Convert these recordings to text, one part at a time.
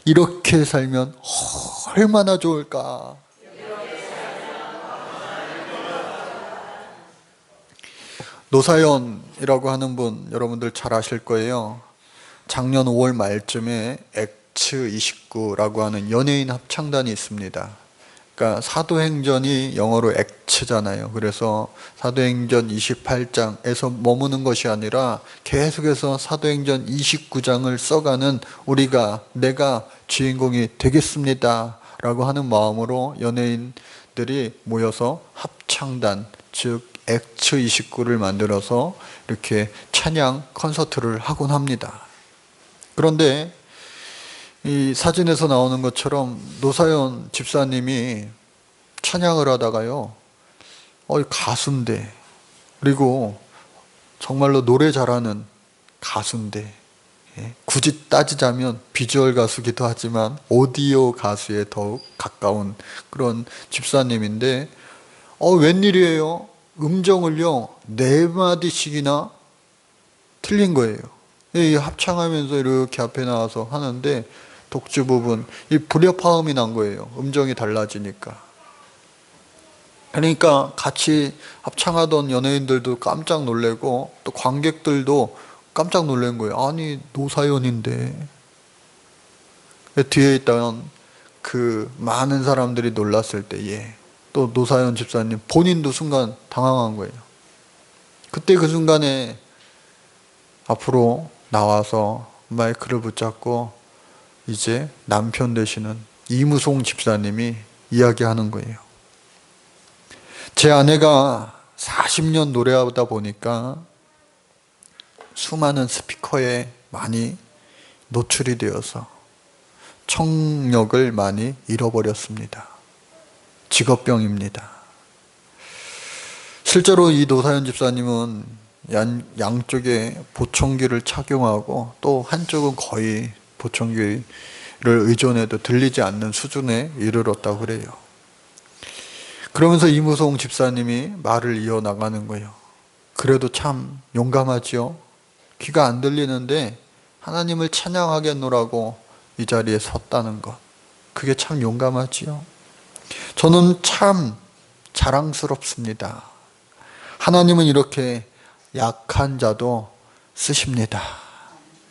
이렇게 살면 얼마나 좋을까. 노사연이라고 하는 분 여러분들 잘 아실 거예요. 작년 5월 말쯤에 엑츠29라고 하는 연예인 합창단이 있습니다. 그러니까 사도행전이 영어로 엑츠잖아요. 그래서 사도행전 28장에서 머무는 것이 아니라 계속해서 사도행전 29장을 써가는 내가 주인공이 되겠습니다 라고 하는 마음으로 연예인들이 모여서 합창단, 즉 엑츠29를 만들어서 이렇게 찬양 콘서트를 하곤 합니다. 그런데 이 사진에서 나오는 것처럼 노사연 집사님이 찬양을 하다가요, 가수인데, 그리고 정말로 노래 잘하는 가수인데, 굳이 따지자면 비주얼 가수기도 하지만 오디오 가수에 더욱 가까운 그런 집사님인데, 웬일이에요? 음정을요 4마디씩이나 틀린 거예요. 이 합창하면서 이렇게 앞에 나와서 하는데 독주 부분, 이 불협화음이 난 거예요. 음정이 달라지니까. 그러니까 같이 합창하던 연예인들도 깜짝 놀래고 또 관객들도 깜짝 놀란 거예요. 아니 노사연인데. 뒤에 있던 그 많은 사람들이 놀랐을 때에 또 노사연 집사님 본인도 순간 당황한 거예요. 그때 그 순간에 앞으로 나와서 마이크를 붙잡고 이제 남편 되시는 이무송 집사님이 이야기하는 거예요. 제 아내가 40년 노래하다 보니까 수많은 스피커에 많이 노출이 되어서 청력을 많이 잃어버렸습니다. 직업병입니다. 실제로 이 노사연 집사님은 양쪽에 보청기를 착용하고 또 한쪽은 거의 보청기를 의존해도 들리지 않는 수준에 이르렀다고 그래요. 그러면서 이무송 집사님이 말을 이어나가는 거예요. 그래도 참 용감하지요. 귀가 안 들리는데 하나님을 찬양하겠노라고 이 자리에 섰다는 것. 그게 참 용감하지요. 저는 참 자랑스럽습니다. 하나님은 이렇게 약한 자도 쓰십니다.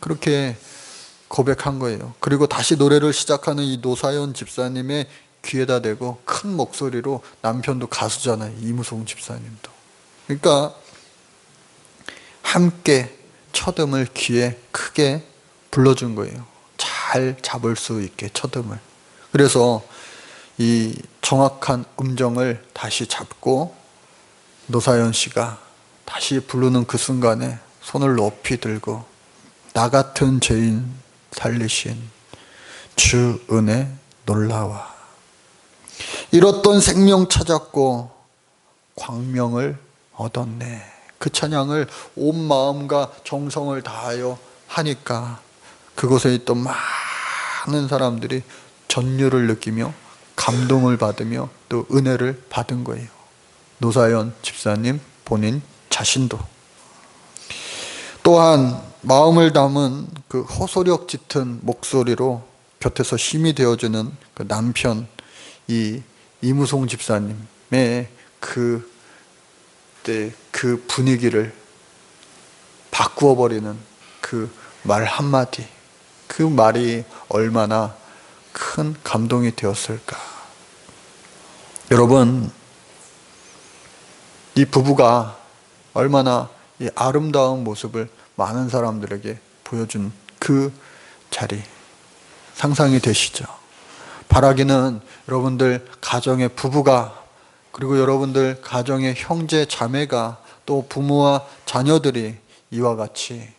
그렇게 고백한 거예요. 그리고 다시 노래를 시작하는 이 노사연 집사님의 귀에다 대고 큰 목소리로, 남편도 가수잖아요. 이무송 집사님도. 그러니까 함께 첫음을 귀에 크게 불러준 거예요. 잘 잡을 수 있게 첫음을. 그래서 이 정확한 음정을 다시 잡고 노사연 씨가 다시 부르는 그 순간에 손을 높이 들고 나 같은 죄인 살리신 주 은혜 놀라와. 잃었던 생명 찾았고 광명을 얻었네. 그 찬양을 온 마음과 정성을 다하여 하니까 그곳에 있던 많은 사람들이 전율을 느끼며 감동을 받으며 또 은혜를 받은 거예요. 노사연 집사님 본인 자신도. 또한 마음을 담은 그 호소력 짙은 목소리로 곁에서 힘이 되어주는 그 남편 이무송 집사님의 그 분위기를 바꾸어 버리는 그 말 한마디, 그 말이 얼마나 큰 감동이 되었을까. 여러분, 이 부부가 얼마나 이 아름다운 모습을 많은 사람들에게 보여준 그 자리 상상이 되시죠? 바라기는 여러분들 가정의 부부가, 그리고 여러분들 가정의 형제 자매가, 또 부모와 자녀들이 이와 같이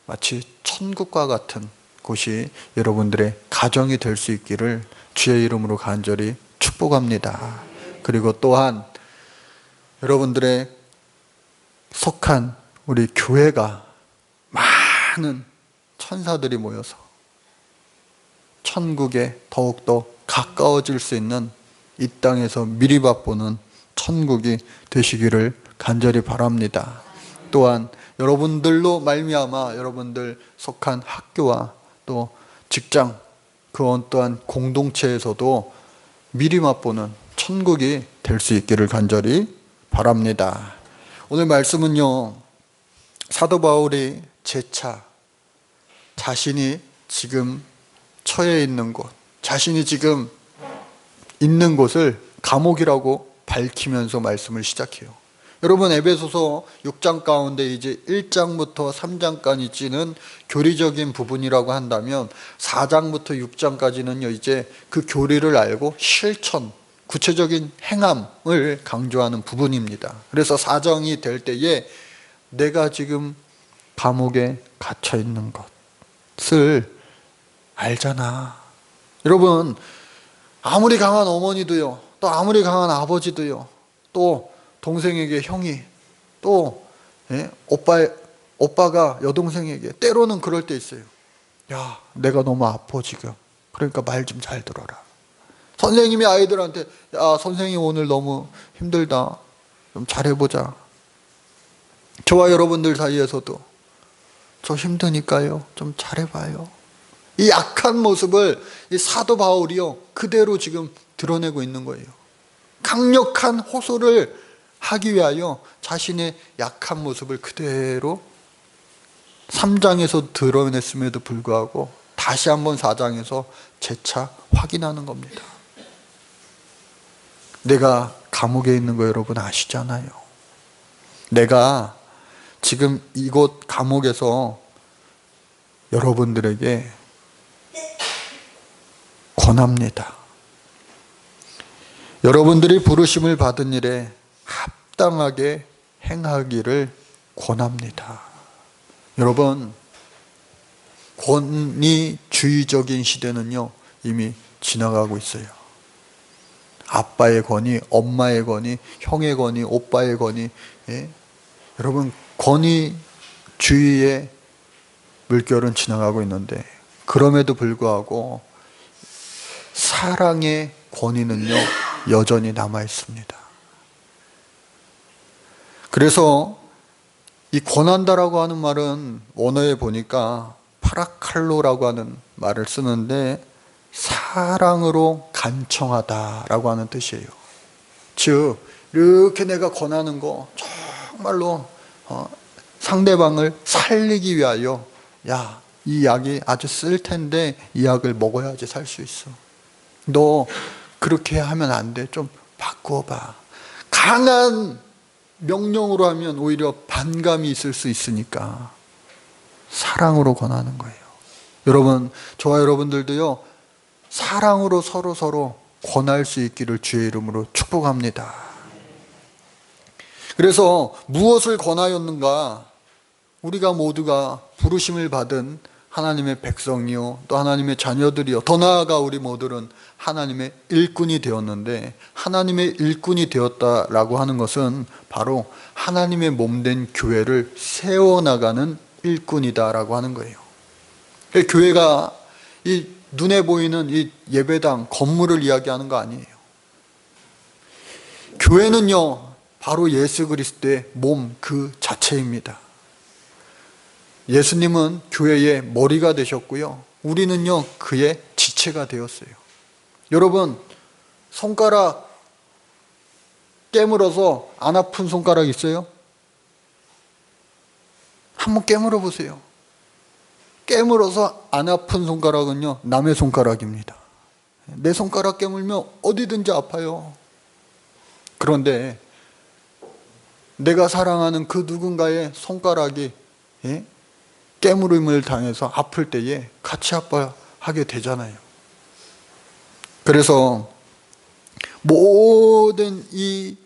마치 천국과 같은 곳이 여러분들의 가정이 될 수 있기를 주의 이름으로 간절히 축복합니다. 그리고 또한 여러분들의 속한 우리 교회가 많은 천사들이 모여서 천국에 더욱더 가까워질 수 있는, 이 땅에서 미리 맛보는 천국이 되시기를 간절히 바랍니다. 또한 여러분들로 말미암아 여러분들 속한 학교와 또 직장, 그 어떠한 공동체에서도 미리 맛보는 천국이 될 수 있기를 간절히 바랍니다. 오늘 말씀은요, 사도 바울이 재차 자신이 지금 처해 있는 곳, 자신이 지금 있는 곳을 감옥이라고 밝히면서 말씀을 시작해요. 여러분, 에베소서 6장 가운데 이제 1장부터 3장까지는 교리적인 부분이라고 한다면 4장부터 6장까지는요, 이제 그 교리를 알고 실천, 구체적인 행함을 강조하는 부분입니다. 그래서 4장이 될 때에 내가 지금 감옥에 갇혀 있는 것을 알잖아. 여러분, 아무리 강한 어머니도요, 또 아무리 강한 아버지도요, 또 동생에게 형이, 또 오빠가 여동생에게 때로는 그럴 때 있어요. 야, 내가 너무 아파 지금. 그러니까 말 좀 잘 들어라. 선생님이 아이들한테, 야, 선생님 오늘 너무 힘들다, 좀 잘해보자. 저와 여러분들 사이에서도 저 힘드니까요, 좀 잘해봐요. 이 약한 모습을 이 사도 바울이요, 그대로 지금 드러내고 있는 거예요. 강력한 호소를 하기 위하여 자신의 약한 모습을 그대로 3장에서 드러냈음에도 불구하고 다시 한번 4장에서 재차 확인하는 겁니다. 내가 감옥에 있는 거 여러분 아시잖아요. 내가 지금 이곳 감옥에서 여러분들에게 권합니다. 여러분들이 부르심을 받은 일에 합당하게 행하기를 권합니다. 여러분, 권위주의적인 시대는요, 이미 지나가고 있어요. 아빠의 권위, 엄마의 권위, 형의 권위, 오빠의 권위, 여러분, 권위주의의 물결은 지나가고 있는데, 그럼에도 불구하고 사랑의 권위는요, 여전히 남아 있습니다. 그래서 이 권한다라고 하는 말은 원어에 보니까 파라칼로라고 하는 말을 쓰는데, 사랑으로 간청하다라고 하는 뜻이에요. 즉, 이렇게 내가 권하는 거 정말로 상대방을 살리기 위하여, 야, 이 약이 아주 쓸 텐데 이 약을 먹어야지 살 수 있어. 너 그렇게 하면 안 돼. 좀 바꾸어봐. 강한 명령으로 하면 오히려 반감이 있을 수 있으니까 사랑으로 권하는 거예요. 여러분, 저와 여러분들도요, 사랑으로 서로 권할 수 있기를 주의 이름으로 축복합니다. 그래서 무엇을 권하였는가? 우리가 모두가 부르심을 받은 하나님의 백성이요, 또 하나님의 자녀들이요, 더 나아가 우리 모두는 하나님의 일꾼이 되었는데, 하나님의 일꾼이 되었다라고 하는 것은 바로 하나님의 몸된 교회를 세워나가는 일꾼이다라고 하는 거예요. 교회가 이 눈에 보이는 이 예배당, 건물을 이야기하는 거 아니에요. 교회는요, 바로 예수 그리스도의 몸 그 자체입니다. 예수님은 교회의 머리가 되셨고요, 우리는요, 그의 지체가 되었어요. 여러분, 손가락 깨물어서 안 아픈 손가락 있어요? 한번 깨물어 보세요. 깨물어서 안 아픈 손가락은요, 남의 손가락입니다. 내 손가락 깨물면 어디든지 아파요. 그런데 내가 사랑하는 그 누군가의 손가락이 깨물음을 당해서 아플 때에 같이 아파하게 되잖아요. 그래서 모든 이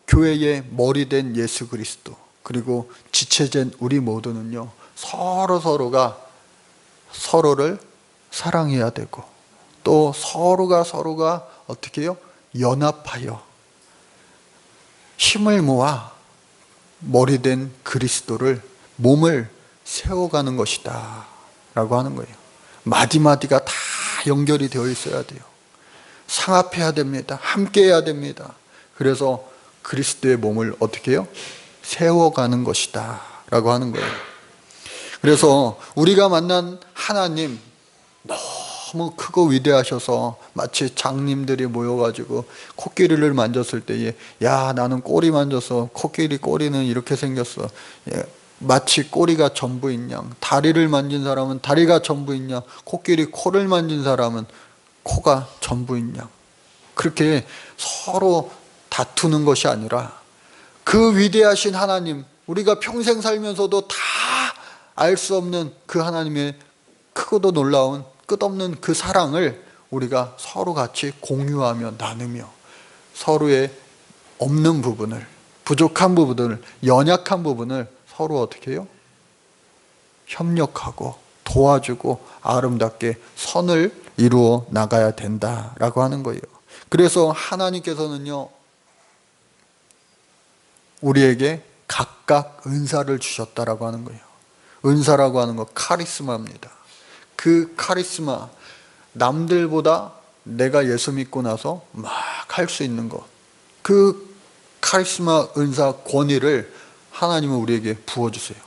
교회의 머리 된 예수 그리스도, 그리고 지체된 우리 모두는요, 서로가 서로를 사랑해야 되고, 또 서로가 어떻게 해요? 연합하여 힘을 모아 머리 된 그리스도를, 몸을 세워가는 것이다 라고 하는 거예요. 마디마디가 다 연결이 되어 있어야 돼요. 상합해야 됩니다. 함께 해야 됩니다. 그래서 그리스도의 몸을 어떻게 해요? 세워가는 것이다 라고 하는 거예요. 그래서 우리가 만난 하나님, 너무 크고 위대하셔서 마치 장님들이 모여가지고 코끼리를 만졌을 때에 야 나는 꼬리 만져서 코끼리 꼬리는 이렇게 생겼어. 예, 마치 꼬리가 전부인 양. 다리를 만진 사람은 다리가 전부인 양. 코끼리 코를 만진 사람은 코가 전부인 양. 그렇게 서로 다투는 것이 아니라 그 위대하신 하나님, 우리가 평생 살면서도 다 알 수 없는 그 하나님의 크고도 놀라운 끝없는 그 사랑을 우리가 서로 같이 공유하며 나누며 서로의 없는 부분을, 부족한 부분을, 연약한 부분을 서로 어떻게 해요? 협력하고 도와주고 아름답게 선을 이루어 나가야 된다라고 하는 거예요. 그래서 하나님께서는요, 우리에게 각각 은사를 주셨다라고 하는 거예요. 은사라고 하는 거 카리스마입니다. 그 카리스마, 남들보다 내가 예수 믿고 나서 막 할 수 있는 것, 그 카리스마 은사 권위를 하나님은 우리에게 부어주세요.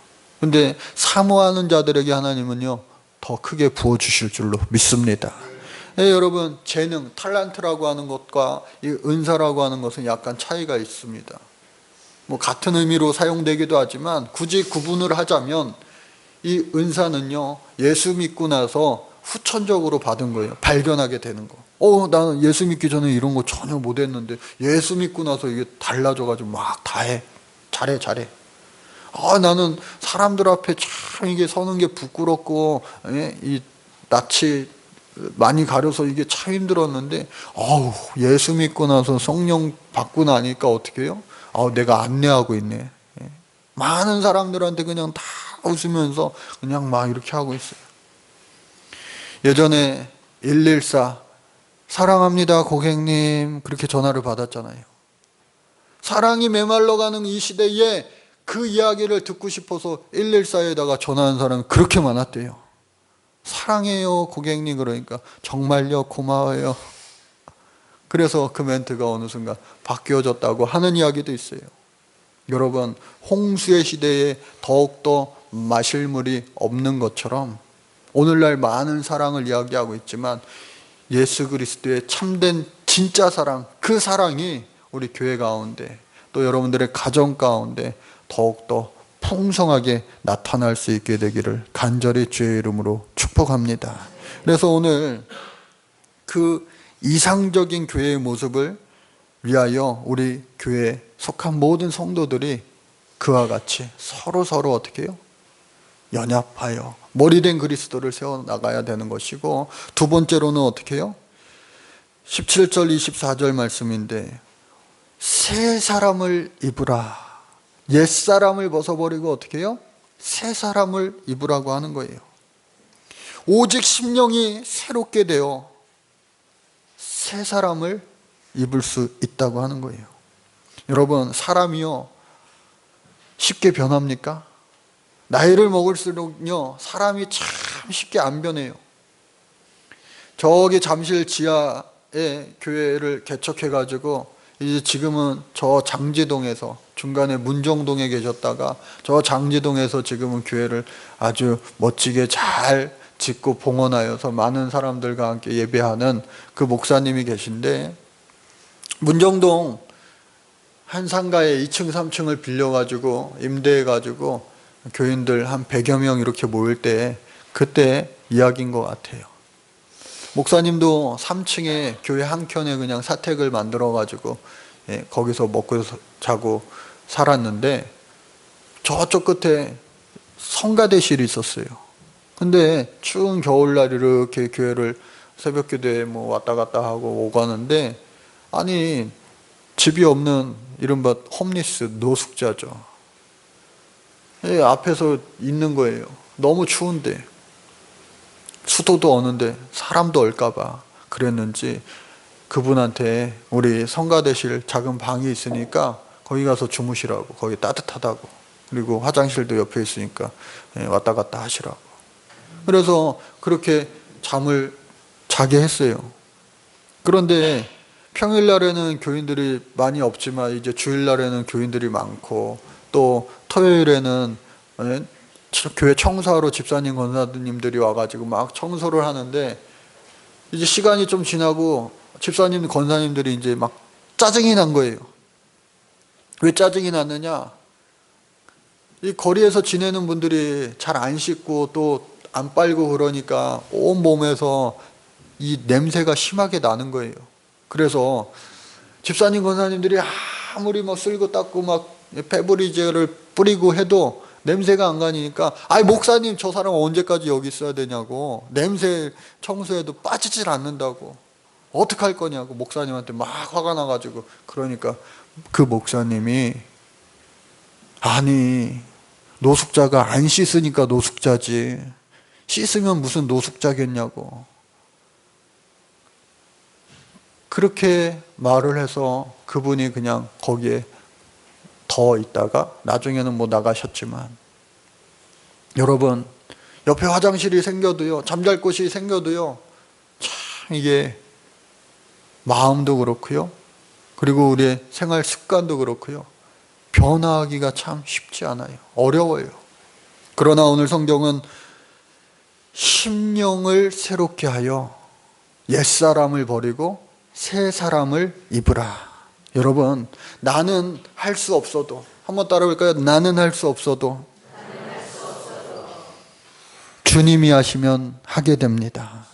근데 사모하는 자들에게 하나님은요 더 크게 부어주실 줄로 믿습니다. 네, 여러분, 재능, 탤런트라고 하는 것과 이 은사라고 하는 것은 약간 차이가 있습니다. 뭐 같은 의미로 사용되기도 하지만 굳이 구분을 하자면 이 은사는요 예수 믿고 나서 후천적으로 받은 거예요. 발견하게 되는 거. 나는 예수 믿기 전에 이런 거 전혀 못했는데 예수 믿고 나서 이게 달라져가지고 막 다 해. 잘해. 나는 사람들 앞에 참 이게 서는 게 부끄럽고 이 낯이 많이 가려서 이게 참 힘들었는데 예수 믿고 나서 성령 받고 나니까 어떻게 해요? 내가 안내하고 있네. 많은 사람들한테 그냥 다 웃으면서 그냥 막 이렇게 하고 있어요. 예전에 114 사랑합니다 고객님 그렇게 전화를 받았잖아요. 사랑이 메말라가는 이 시대에 그 이야기를 듣고 싶어서 114에다가 전화한 사람이 그렇게 많았대요. 사랑해요 고객님 그러니까 정말요 고마워요. 그래서 그 멘트가 어느 순간 바뀌어졌다고 하는 이야기도 있어요. 여러분, 홍수의 시대에 더욱더 마실 물이 없는 것처럼 오늘날 많은 사랑을 이야기하고 있지만 예수 그리스도의 참된 진짜 사랑, 그 사랑이 우리 교회 가운데 또 여러분들의 가정 가운데 더욱더 풍성하게 나타날 수 있게 되기를 간절히 주의 이름으로 축복합니다. 그래서 오늘 그 이상적인 교회의 모습을 위하여 우리 교회에 속한 모든 성도들이 그와 같이 서로 어떻게 해요? 연합하여 머리된 그리스도를 세워나가야 되는 것이고, 두 번째로는 어떻게 해요? 17절 24절 말씀인데 새 사람을 입으라. 옛 사람을 벗어버리고 어떻게 해요? 새 사람을 입으라고 하는 거예요. 오직 심령이 새롭게 되어 새 사람을 입을 수 있다고 하는 거예요. 여러분, 사람이요 쉽게 변합니까? 나이를 먹을수록요 사람이 참 쉽게 안 변해요. 저기 잠실 지하에 교회를 개척해 가지고 이제 지금은 저 장지동에서, 중간에 문정동에 계셨다가 저 장지동에서 지금은 교회를 아주 멋지게 잘 짓고 봉헌하여서 많은 사람들과 함께 예배하는 그 목사님이 계신데, 문정동 한 상가에 2층 3층을 빌려가지고 임대해가지고 교인들 한 100여 명 이렇게 모일 때 그때 이야기인 것 같아요. 목사님도 3층에 교회 한켠에 그냥 사택을 만들어가지고 거기서 먹고 자고 살았는데 저쪽 끝에 성가대실이 있었어요. 근데 추운 겨울날 이렇게 교회를 새벽 기도에 뭐 왔다 갔다 하고 오고 하는데, 아니 집이 없는 이른바 홈리스 노숙자죠. 앞에서 있는 거예요. 너무 추운데 수도도 어는데 사람도 올까봐 그랬는지 그분한테 우리 성가대실 작은 방이 있으니까 거기 가서 주무시라고, 거기 따뜻하다고, 그리고 화장실도 옆에 있으니까 왔다 갔다 하시라고. 그래서 그렇게 잠을 자게 했어요. 그런데 평일날에는 교인들이 많이 없지만 이제 주일날에는 교인들이 많고, 또 토요일에는 교회 청소하러 집사님 권사님들이 와가지고 막 청소를 하는데 이제 시간이 좀 지나고 집사님, 권사님들이 이제 막 짜증이 난 거예요. 왜 짜증이 났느냐? 이 거리에서 지내는 분들이 잘 안 씻고 또 안 빨고 그러니까 온 몸에서 이 냄새가 심하게 나는 거예요. 그래서 집사님, 권사님들이 아무리 뭐 쓸고 닦고 막 페브리즈를 뿌리고 해도 냄새가 안 가니까, 아이 목사님 저 사람 언제까지 여기 있어야 되냐고, 냄새 청소해도 빠지질 않는다고, 어떡할 거냐고 목사님한테 막 화가 나가지고, 그러니까 그 목사님이, 아니 노숙자가 안 씻으니까 노숙자지 씻으면 무슨 노숙자겠냐고, 그렇게 말을 해서 그분이 그냥 거기에 더 있다가 나중에는 뭐 나가셨지만, 여러분 옆에 화장실이 생겨도요, 잠잘 곳이 생겨도요, 참 이게 마음도 그렇고요, 그리고 우리의 생활 습관도 그렇고요, 변화하기가 참 쉽지 않아요. 어려워요. 그러나 오늘 성경은 심령을 새롭게 하여 옛사람을 버리고 새 사람을 입으라. 여러분, 나는 할 수 없어도, 한번 따라볼까요? 나는 할 수 없어도 주님이 하시면 하게 됩니다.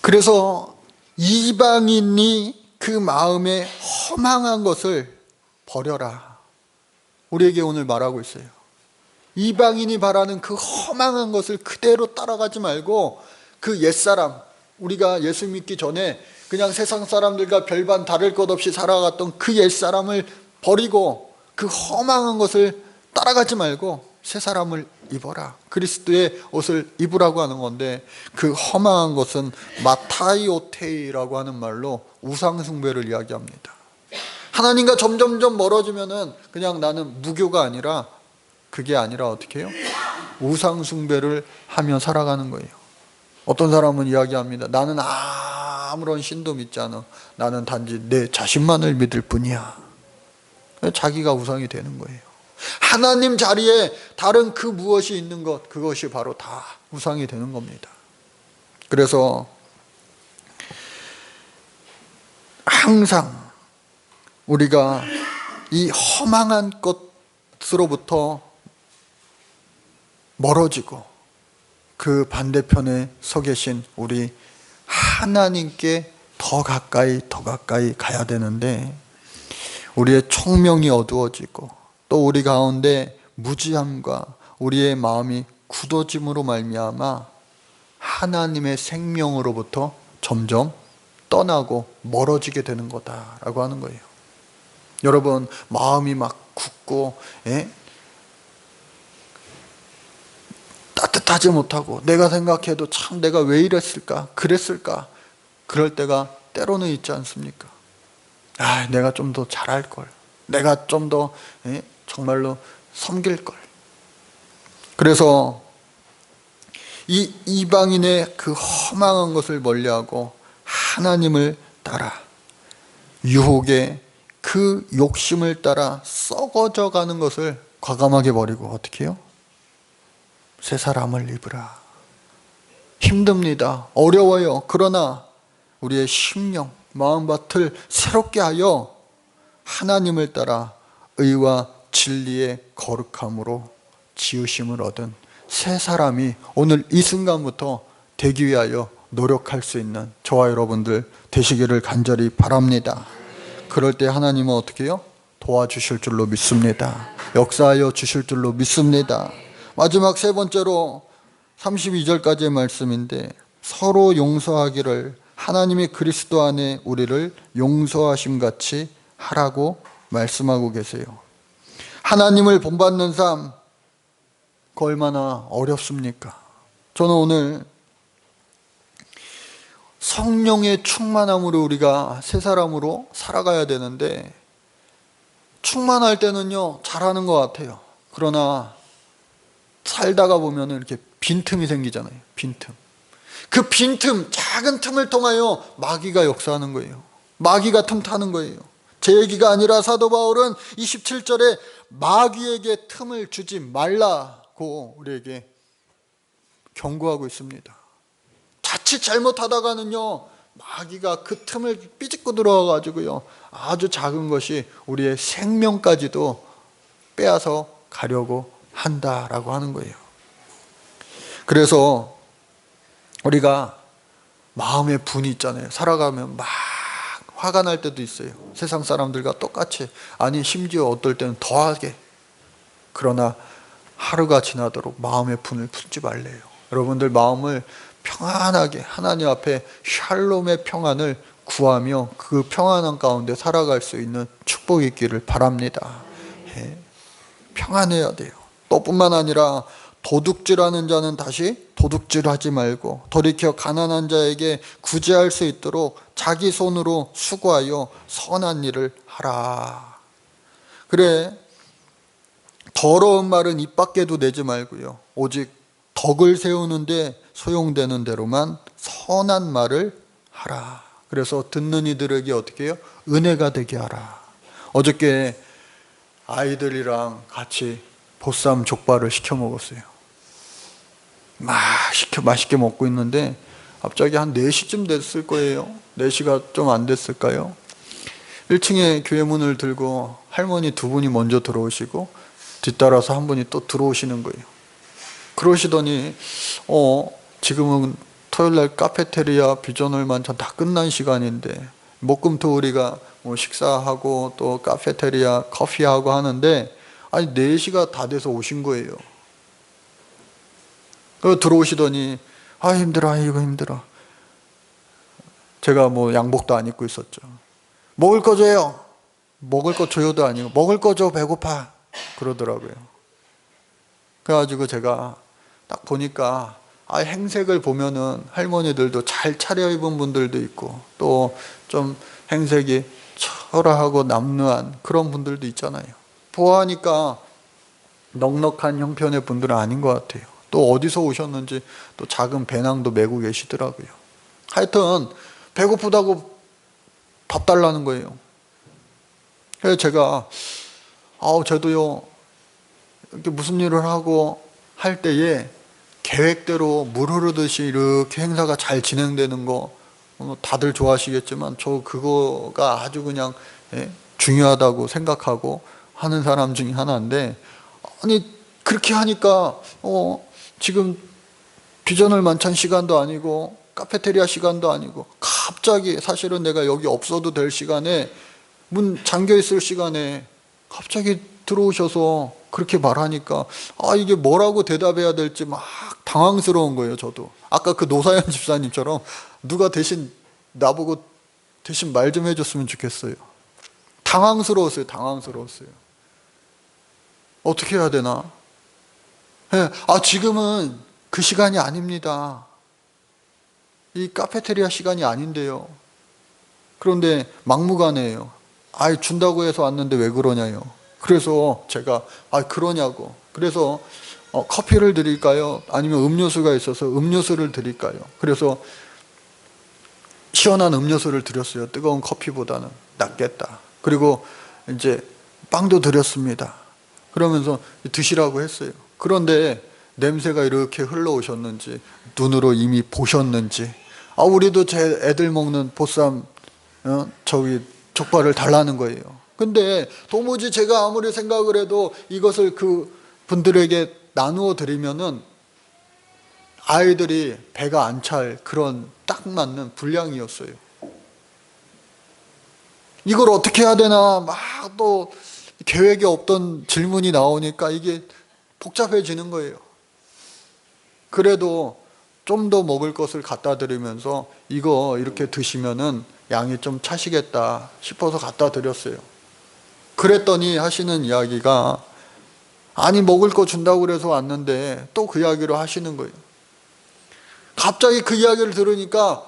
그래서 이방인이 그 마음에 허망한 것을 버려라. 우리에게 오늘 말하고 있어요. 이방인이 바라는 그 허망한 것을 그대로 따라가지 말고, 그 옛사람, 우리가 예수 믿기 전에 그냥 세상 사람들과 별반 다를 것 없이 살아갔던 그 옛사람을 버리고 그 허망한 것을 따라가지 말고 새 사람을 입어라. 그리스도의 옷을 입으라고 하는 건데, 그 허망한 것은 마타이오테이라고 하는 말로 우상숭배를 이야기합니다. 하나님과 점점점 멀어지면은 그냥 나는 무교가 아니라, 그게 아니라 어떻게 해요? 우상숭배를 하며 살아가는 거예요. 어떤 사람은 이야기합니다. 나는 아무런 신도 믿지 않아. 나는 단지 내 자신만을 믿을 뿐이야. 자기가 우상이 되는 거예요. 하나님 자리에 다른 그 무엇이 있는 것, 그것이 바로 다 우상이 되는 겁니다. 그래서 항상 우리가 이 허망한 것으로부터 멀어지고 그 반대편에 서 계신 우리 하나님께 더 가까이 가야 되는데, 우리의 총명이 어두워지고 또 우리 가운데 무지함과 우리의 마음이 굳어짐으로 말미암아 하나님의 생명으로부터 점점 떠나고 멀어지게 되는 거다라고 하는 거예요. 여러분, 마음이 막 굳고 따뜻하지 못하고, 내가 생각해도 참 내가 왜 이랬을까, 그랬을까, 그럴 때가 때로는 있지 않습니까? 아, 내가 좀 더 잘할 걸, 내가 좀 더 정말로 섬길 걸. 그래서 이 이방인의 그 허망한 것을 멀리하고 하나님을 따라, 유혹의 그 욕심을 따라 썩어져 가는 것을 과감하게 버리고 어떻게 해요? 새 사람을 입으라. 힘듭니다. 어려워요. 그러나 우리의 심령, 마음밭을 새롭게 하여 하나님을 따라 의와 진리의 거룩함으로 지으심을 얻은 새 사람이 오늘 이 순간부터 되기 위하여 노력할 수 있는 저와 여러분들 되시기를 간절히 바랍니다. 그럴 때 하나님은 어떻게 해요? 도와주실 줄로 믿습니다. 역사하여 주실 줄로 믿습니다. 마지막 세 번째로 32절까지의 말씀인데, 서로 용서하기를 하나님이 그리스도 안에 우리를 용서하심 같이 하라고 말씀하고 계세요. 하나님을 본받는 삶, 그 얼마나 어렵습니까? 저는 오늘 성령의 충만함으로 우리가 새 사람으로 살아가야 되는데, 충만할 때는요 잘하는 것 같아요. 그러나 살다가 보면 이렇게 빈틈이 생기잖아요. 빈틈. 그 빈틈, 작은 틈을 통하여 마귀가 역사하는 거예요. 마귀가 틈타는 거예요. 제 얘기가 아니라 사도 바울은 27절에 마귀에게 틈을 주지 말라고 우리에게 경고하고 있습니다. 자칫 잘못하다가는요, 마귀가 그 틈을 삐집고 들어와가지고요, 아주 작은 것이 우리의 생명까지도 빼앗아 가려고 한다라고 하는 거예요. 그래서 우리가 마음의 분이 있잖아요. 살아가면 막 화가 날 때도 있어요. 세상 사람들과 똑같이, 아니 심지어 어떨 때는 더하게. 그러나 하루가 지나도록 마음의 분을 품지 말래요. 여러분들 마음을 평안하게 하나님 앞에 샬롬의 평안을 구하며 그 평안한 가운데 살아갈 수 있는 축복이 있기를 바랍니다. 예. 평안해야 돼요. 또 뿐만 아니라 도둑질하는 자는 다시 도둑질하지 말고 돌이켜 가난한 자에게 구제할 수 있도록 자기 손으로 수고하여 선한 일을 하라. 그래, 더러운 말은 입 밖에도 내지 말고요, 오직 덕을 세우는데 소용되는 대로만 선한 말을 하라. 그래서 듣는 이들에게 어떻게 해요? 은혜가 되게 하라. 어저께 아이들이랑 같이 보쌈 족발을 시켜 먹었어요. 맛있게 먹고 있는데 갑자기 한 4시쯤 됐을 거예요. 4시가 좀 안 됐을까요? 1층에 교회 문을 들고 할머니 2분이 먼저 들어오시고 뒤따라서 한 분이 또 들어오시는 거예요. 그러시더니 지금은 토요일날 카페테리아 비전월 만찬 다 끝난 시간인데 목금토 우리가 뭐 식사하고 또 카페테리아 커피하고 하는데 아니 4시가 다 돼서 오신 거예요. 들어오시더니 힘들어, 이거 힘들어. 제가 뭐 양복도 안 입고 있었죠. 먹을 거 줘요. 먹을 거 줘요도 아니고 먹을 거 줘, 배고파. 그러더라고요. 그래가지고 제가 딱 보니까 행색을 보면은 할머니들도 잘 차려입은 분들도 있고 또 좀 행색이 초라하고 남루한 그런 분들도 있잖아요. 보아하니까 넉넉한 형편의 분들은 아닌 것 같아요. 또 어디서 오셨는지 또 작은 배낭도 메고 계시더라고요. 하여튼 배고프다고 밥 달라는 거예요. 그래서 제가 저도요, 이렇게 무슨 일을 하고 할 때에 계획대로 물 흐르듯이 이렇게 행사가 잘 진행되는 거 다들 좋아하시겠지만 저 그거가 아주 그냥 중요하다고 생각하고 하는 사람 중에 하나인데, 아니 그렇게 하니까 지금 비전월 만찬 시간도 아니고 카페테리아 시간도 아니고 갑자기 사실은 내가 여기 없어도 될 시간에 문 잠겨 있을 시간에 갑자기 들어오셔서 그렇게 말하니까 이게 뭐라고 대답해야 될지 막 당황스러운 거예요. 저도 아까 그 노사연 집사님처럼 누가 대신 나보고 대신 말 좀 해줬으면 좋겠어요. 당황스러웠어요. 어떻게 해야 되나? 지금은 그 시간이 아닙니다. 이 카페테리아 시간이 아닌데요. 그런데 막무가내예요. 준다고 해서 왔는데 왜 그러냐요. 그래서 제가 그러냐고. 그래서 커피를 드릴까요? 아니면 음료수가 있어서 음료수를 드릴까요? 그래서 시원한 음료수를 드렸어요. 뜨거운 커피보다는 낫겠다. 그리고 이제 빵도 드렸습니다. 그러면서 드시라고 했어요. 그런데 냄새가 이렇게 흘러오셨는지 눈으로 이미 보셨는지 우리도 제 애들 먹는 보쌈 족발을 달라는 거예요. 근데 도무지 제가 아무리 생각을 해도 이것을 그 분들에게 나누어 드리면은 아이들이 배가 안 찰 그런 딱 맞는 분량이었어요. 이걸 어떻게 해야 되나 막 또 계획이 없던 질문이 나오니까 이게 복잡해지는 거예요. 그래도 좀 더 먹을 것을 갖다 드리면서 이거 이렇게 드시면은 양이 좀 차시겠다 싶어서 갖다 드렸어요. 그랬더니 하시는 이야기가 먹을 거 준다고 그래서 왔는데 또 그 이야기를 하시는 거예요. 갑자기 그 이야기를 들으니까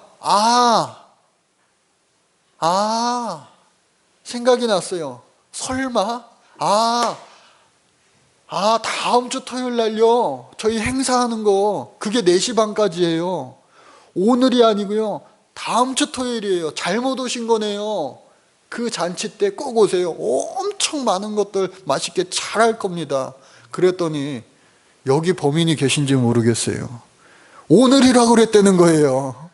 생각이 났어요. 설마 다음 주 토요일 날요 저희 행사하는 거 그게 4시 반까지예요. 오늘이 아니고요 다음 주 토요일이에요. 잘못 오신 거네요. 그 잔치 때 꼭 오세요. 엄청 많은 것들 맛있게 잘 할 겁니다. 그랬더니 여기 범인이 계신지 모르겠어요. 오늘이라고 그랬다는 거예요.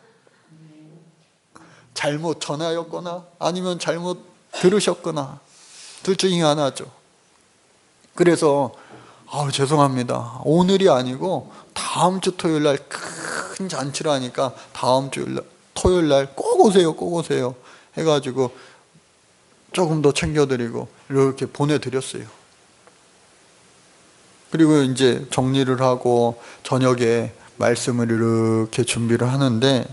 잘못 전하였거나 아니면 잘못 들으셨거나 둘 중에 하나죠. 그래서 죄송합니다. 오늘이 아니고 다음 주 토요일 날 큰 잔치를 하니까 다음 주 토요일 날 꼭 오세요. 꼭 오세요. 해가지고 조금 더 챙겨드리고 이렇게 보내드렸어요. 그리고 이제 정리를 하고 저녁에 말씀을 이렇게 준비를 하는데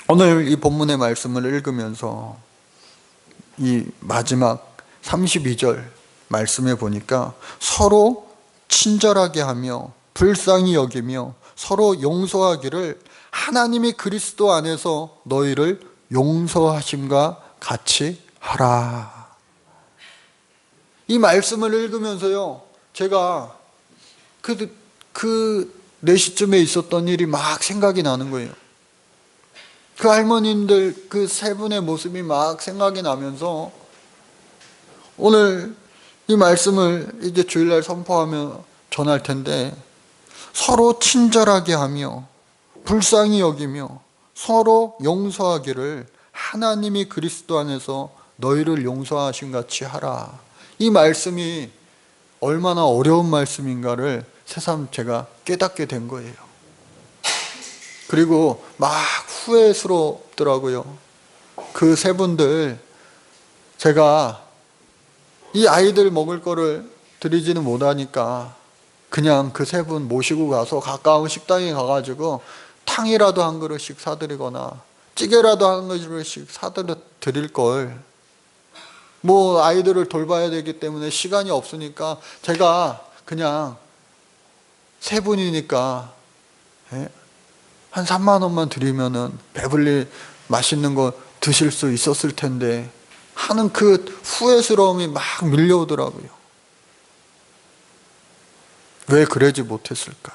오늘 이 본문의 말씀을 읽으면서 이 마지막 32절 말씀에 보니까 서로 친절하게 하며 불쌍히 여기며 서로 용서하기를 하나님이 그리스도 안에서 너희를 용서하심과 같이 하라. 이 말씀을 읽으면서요, 제가 그 4시쯤에 있었던 일이 막 생각이 나는 거예요. 그 할머님들 그 세 분의 모습이 막 생각이 나면서 오늘 이 말씀을 이제 주일날 선포하며 전할 텐데 서로 친절하게 하며 불쌍히 여기며 서로 용서하기를 하나님이 그리스도 안에서 너희를 용서하신 같이 하라. 이 말씀이 얼마나 어려운 말씀인가를 새삼 제가 깨닫게 된 거예요. 그리고 막 후회스럽더라고요. 그 세 분들 제가 이 아이들 먹을 거를 드리지는 못하니까 그냥 그 세 분 모시고 가서 가까운 식당에 가가지고 탕이라도 한 그릇씩 사드리거나 찌개라도 한 그릇씩 사드릴 걸, 뭐 아이들을 돌봐야 되기 때문에 시간이 없으니까 제가 그냥 세 분이니까 한 3만 원만 드리면은 배불리 맛있는 거 드실 수 있었을 텐데 하는 그 후회스러움이 막 밀려오더라고요. 왜 그러지 못했을까?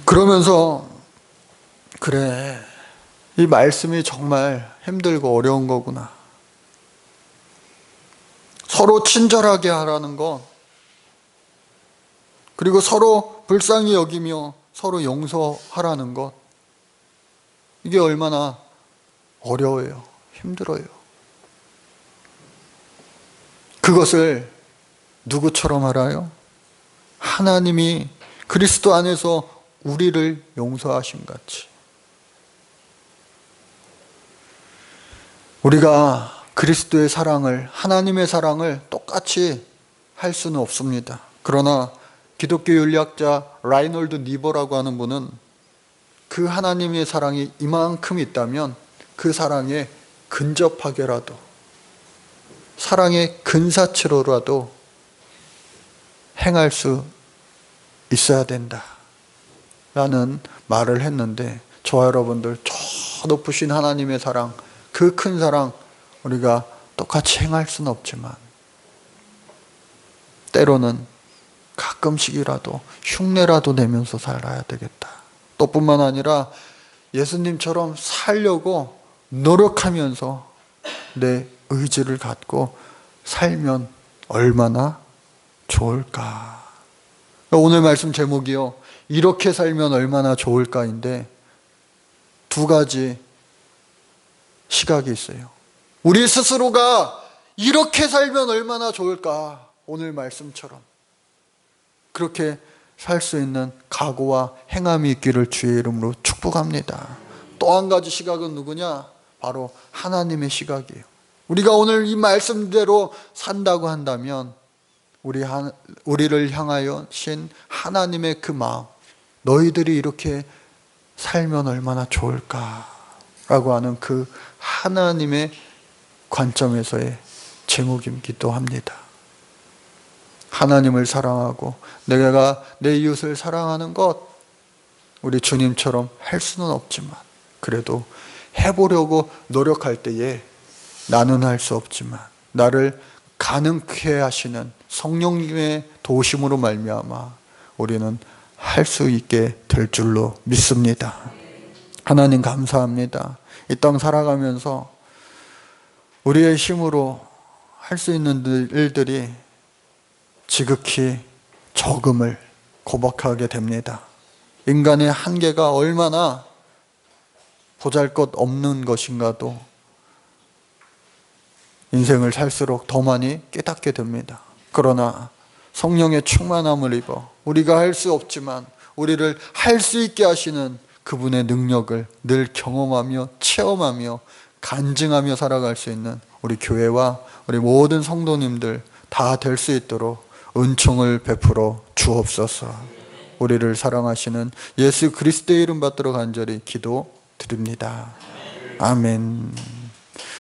그러면서 그래, 이 말씀이 정말 힘들고 어려운 거구나. 서로 친절하게 하라는 것, 그리고 서로 불쌍히 여기며 서로 용서하라는 것, 이게 얼마나 어려워요. 힘들어요. 그것을 누구처럼 알아요? 하나님이 그리스도 안에서 우리를 용서하신 같이. 우리가 그리스도의 사랑을, 하나님의 사랑을 똑같이 할 수는 없습니다. 그러나 기독교 윤리학자 라이놀드 니버라고 하는 분은 그 하나님의 사랑이 이만큼 있다면 그 사랑에 근접하게라도, 사랑의 근사치로라도 행할 수 있어야 된다 라는 말을 했는데, 저와 여러분들 저 높으신 하나님의 사랑, 그 큰 사랑 우리가 똑같이 행할 수는 없지만 때로는 가끔씩이라도 흉내라도 내면서 살아야 되겠다. 또 뿐만 아니라 예수님처럼 살려고 노력하면서 내 의지를 갖고 살면 얼마나 좋을까. 오늘 말씀 제목이요, 이렇게 살면 얼마나 좋을까인데 두 가지 시각이 있어요. 우리 스스로가 이렇게 살면 얼마나 좋을까, 오늘 말씀처럼 그렇게 살 수 있는 각오와 행함이 있기를 주의 이름으로 축복합니다. 또 한 가지 시각은 누구냐? 바로 하나님의 시각이에요. 우리가 오늘 이 말씀대로 산다고 한다면 우리를 향하여 신 하나님의 그 마음, 너희들이 이렇게 살면 얼마나 좋을까라고 하는 그 하나님의 관점에서의 제목이기도 합니다. 하나님을 사랑하고 내가 내 이웃을 사랑하는 것, 우리 주님처럼 할 수는 없지만 그래도 해보려고 노력할 때에 나는 할 수 없지만 나를 가능케 하시는 성령님의 도우심으로 말미암아 우리는 할 수 있게 될 줄로 믿습니다. 하나님 감사합니다. 이 땅 살아가면서 우리의 힘으로 할 수 있는 일들이 지극히 적음을 고백하게 됩니다. 인간의 한계가 얼마나 보잘것없는 것인가도 인생을 살수록 더 많이 깨닫게 됩니다. 그러나 성령의 충만함을 입어 우리가 할 수 없지만 우리를 할 수 있게 하시는 그분의 능력을 늘 경험하며 체험하며 간증하며 살아갈 수 있는 우리 교회와 우리 모든 성도님들 다 될 수 있도록 은총을 베풀어 주옵소서. 우리를 사랑하시는 예수 그리스도의 이름 받들어 간절히 기도드립니다. 아멘.